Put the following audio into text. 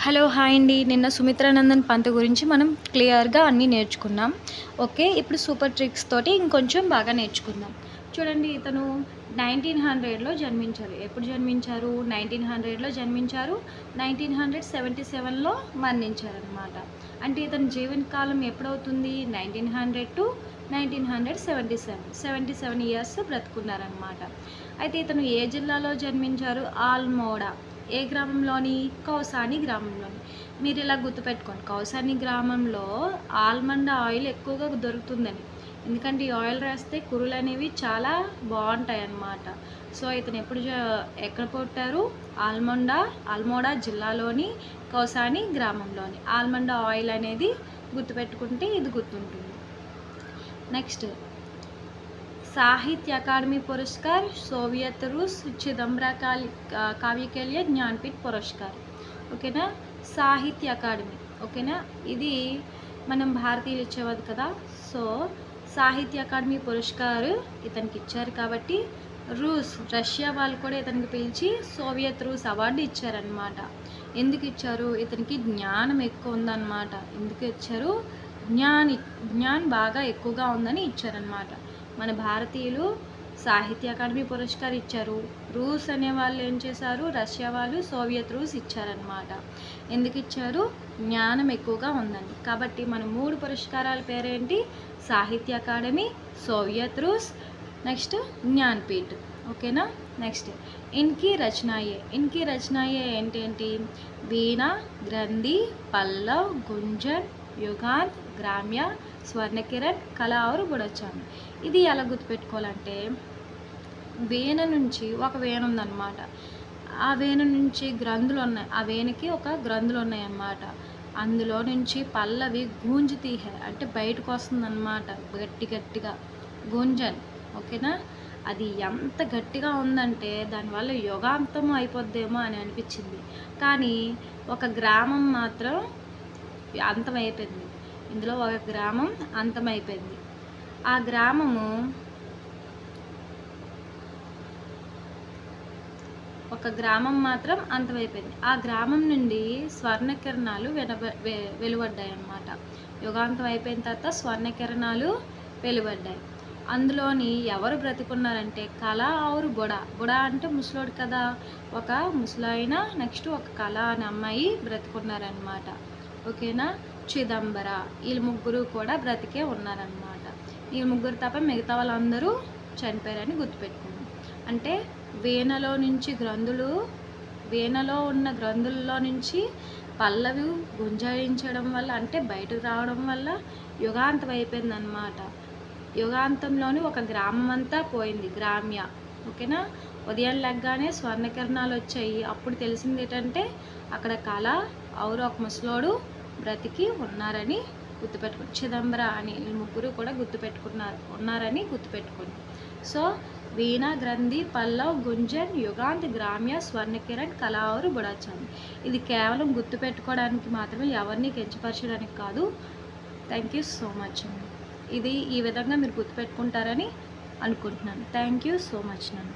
Hello hi అండి. నిన్న సుమిత్రానందన్ పంత్ గురించి మనం క్లియర్‌గా అన్నీ నేర్చుకున్నాం. ఓకే. ఇప్పుడు సూపర్ ట్రిక్స్ తోటి ఇంకొంచెం బాగా నేర్చుకుందాం. చూడండి, ఇతను 1900లో జన్మించారు. ఎప్పుడు జన్మించారు? 1900లో జన్మించారు. 1977లో మరణించారనమాట. అంటే ఇతని జీవనకాలం ఎప్పుడవుతుంది? 1900-1977. 77 ఇయర్స్ బ్రతుకున్నారనమాట. అయితే ఇతను ఏ జిల్లాలో జన్మించారు? ఆల్మోడా. ఏ గ్రామంలోని? కౌసాని గ్రామంలోని. మీరు ఇలా గుర్తుపెట్టుకోండి, కౌసాని గ్రామంలో ఆల్మండ్ ఆయిల్ ఎక్కువగా దొరుకుతుందని. ఎందుకంటే ఈ ఆయిల్ రాస్తే కురులు అనేవి చాలా బాగుంటాయి అన్నమాట. సో ఇతను ఎక్కడ పుట్టారు? ఆల్మోడా జిల్లాలోని కౌసాని గ్రామంలోని. ఆల్మండ్ ఆయిల్ అనేది గుర్తుపెట్టుకుంటే ఇది గుర్తుంటుంది. నెక్స్ట్, साहित्य अकादमी पुरस्कार, सोवियत रूस, चिदंबरा काव्य के लिए ज्ञानपीठ पुरस्कार. ఓకేనా? సాహిత్య అకాడమీ. ఓకేనా? ఇది మనం భారతీయులు ఇచ్చేవారు కదా. సో సాహిత్య అకాడమీ పురస్కార్ ఇతనికి ఇచ్చారు కాబట్టి రష్యా వాళ్ళు కూడా ఇతనికి పిలిచి సోవియత్ రూస్ అవార్డు ఇచ్చారనమాట. ఎందుకు ఇచ్చారు? ఇతనికి జ్ఞానం ఎక్కువ ఉందన్నమాట. ఎందుకు ఇచ్చారు? జ్ఞాన్ బాగా ఎక్కువగా ఉందని ఇచ్చారనమాట. మన భారతీయులు సాహిత్య అకాడమీ పురస్కార్ ఇచ్చారు. రూస్ అనే వాళ్ళు ఏం చేశారు? రష్యా వాళ్ళు సోవియత్ రూస్ ఇచ్చారనమాట. ఎందుకు ఇచ్చారు? జ్ఞానం ఎక్కువగా ఉందని. కాబట్టి మన 3 పురస్కారాల పేరేంటి? సాహిత్య అకాడమీ, సోవియత్ రూస్, నెక్స్ట్ జ్ఞాన్పీఠ్. ఓకేనా? నెక్స్ట్, ఇన్కి రచనాయే ఏంటేంటి? వీణ, గ్రంథి, పల్లవ్, గుంజన్, యుగాంత్, గ్రామ్య, స్వర్ణకిరణ్, కళ और గుడచామి. ఇది ఎలా గుర్తుపెట్టుకోవాలంటే, వీణ నుంచి ఒక వేణ ఉందన్నమాట. ఆ వేణ నుంచి గ్రంథులు ఉన్నాయి. ఆ వేణకి ఒక గ్రంథులు ఉన్నాయన్నమాట. అందులో నుంచి పల్లవి గూంజుతీ హై అంటే బయటకు వస్తుందన్నమాట, గట్టిగా గుంజన్. ఓకేనా? అది ఎంత గట్టిగా ఉందంటే దానివల్ల యుగాంతం అయిపోద్దేమో అని అనిపించింది. కానీ ఒక గ్రామం మాత్రం అంతమైపోయింది. ఇందులో ఒక గ్రామం అంతమైపోయింది. ఆ గ్రామము మాత్రం అంతమైపోయింది. ఆ గ్రామం నుండి స్వర్ణకిరణాలు వెలువడ్డాయి అన్నమాట. యుగాంతం అయిపోయిన తర్వాత స్వర్ణకిరణాలు వెలువడ్డాయి. అందులోని ఎవరు బ్రతికున్నారంటే కళ ఆరు బుడ అంటే ముసలోడు కదా. ఒక ముసలాయన, నెక్స్ట్ ఒక కళ అనే అమ్మాయి బ్రతికున్నారనమాట. ఓకేనా? చిదంబర, వీళ్ళు ముగ్గురు కూడా బ్రతికే ఉన్నారనమాట. ఈ ముగ్గురు తప్ప మిగతా వాళ్ళందరూ చనిపోయారని గుర్తుపెట్టుకున్నాం. అంటే వీణలో ఉన్న గ్రంథుల్లో నుంచి పల్లవి గుంజాయించడం వల్ల, అంటే బయటకు రావడం వల్ల యుగాంతం అయిపోయిందనమాట. యుగాంతంలోని ఒక గ్రామం అంతా పోయింది, గ్రామ్య. ఓకేనా? ఉదయం లెగ్గానే స్వర్ణకిరణాలు వచ్చాయి. అప్పుడు తెలిసింది ఏంటంటే అక్కడ కళ ఔరు ఒక ముసలోడు బ్రతికి ఉన్నారని గుర్తుపెట్టుకుని, చిదంబర అని ఈ ముగ్గురు కూడా ఉన్నారని గుర్తుపెట్టుకోండి. సో వీణ, గ్రంథి, పల్లవ్, గుంజన్, యుగాంత్, గ్రామ్య, స్వర్ణకిరణ్, కళ और బుడాచామి. ఇది కేవలం గుర్తుపెట్టుకోవడానికి మాత్రమే, ఎవరిని కించపరచడానికి కాదు. థ్యాంక్ యూ సో మచ్ అండి. ఇది ఈ విధంగా మీరు గుర్తుపెట్టుకుంటారని అనుకుంటున్నాను. థ్యాంక్ యూ సో మచ్ నన్ను.